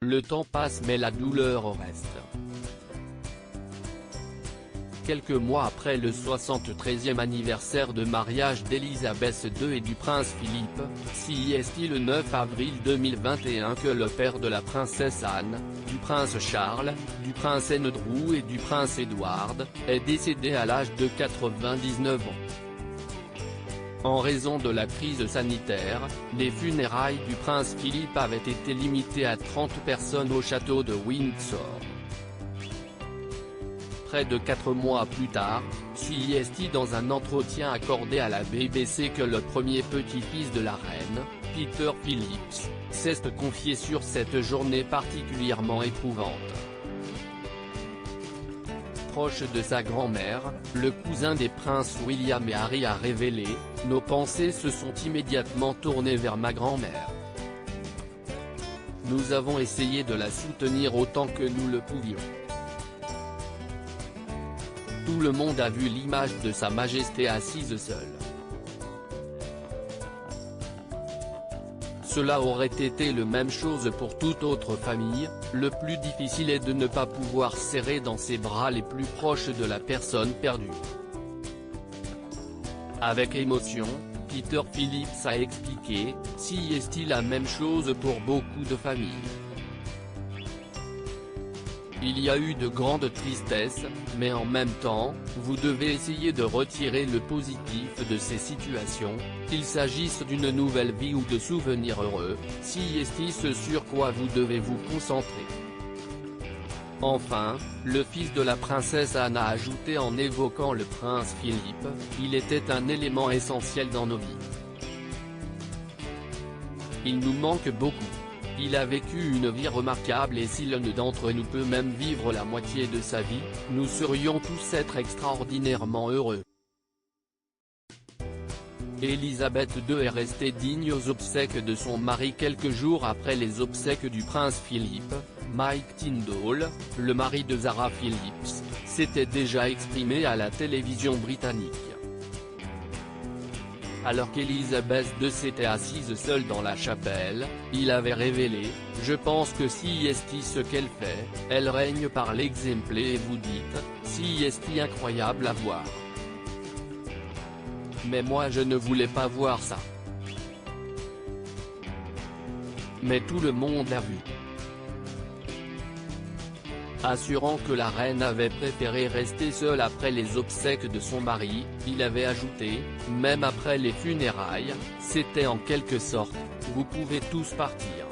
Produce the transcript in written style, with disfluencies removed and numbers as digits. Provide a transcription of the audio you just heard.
Le temps passe mais la douleur reste. Quelques mois après le 73e anniversaire de mariage d'Elisabeth II et du prince Philippe, CIST le 9 avril 2021 que le père de la princesse Anne, du prince Charles, du prince Andrew et du prince Edward, est décédé à l'âge de 99 ans. En raison de la crise sanitaire, les funérailles du prince Philippe avaient été limitées à 30 personnes au château de Windsor. Près de 4 mois plus tard, CIST dans un entretien accordé à la BBC que le premier petit-fils de la reine, Peter Phillips, s'est confié sur cette journée particulièrement éprouvante. Proche de sa grand-mère, le cousin des princes William et Harry a révélé « Nos pensées se sont immédiatement tournées vers ma grand-mère. Nous avons essayé de la soutenir autant que nous le pouvions. Tout le monde a vu l'image de Sa Majesté assise seule. Cela aurait été la même chose pour toute autre famille, le plus difficile est de ne pas pouvoir serrer dans ses bras les plus proches de la personne perdue. » Avec émotion, Peter Phillips a expliqué « CIST la même chose pour beaucoup de familles. Il y a eu de grandes tristesses, mais en même temps, vous devez essayer de retirer le positif de ces situations, qu'il s'agisse d'une nouvelle vie ou de souvenirs heureux, CIST ce sur quoi vous devez vous concentrer. » Enfin, le fils de la princesse Anne a ajouté en évoquant le prince Philippe, « Il était un élément essentiel dans nos vies. Il nous manque beaucoup. Il a vécu une vie remarquable et si l'un d'entre nous peut même vivre la moitié de sa vie, nous serions tous être extraordinairement heureux. » Elisabeth II est restée digne aux obsèques de son mari quelques jours après les obsèques du prince Philippe. Mike Tindall, le mari de Zara Phillips, s'était déjà exprimé à la télévision britannique. Alors qu'Elisabeth II s'était assise seule dans la chapelle, il avait révélé « Je pense que CIST ce qu'elle fait, elle règne par l'exemple et vous dites, CIST incroyable à voir. Mais moi je ne voulais pas voir ça. Mais tout le monde l'a vu. » Assurant que la reine avait préféré rester seule après les obsèques de son mari, il avait ajouté « Même après les funérailles, c'était en quelque sorte, vous pouvez tous partir.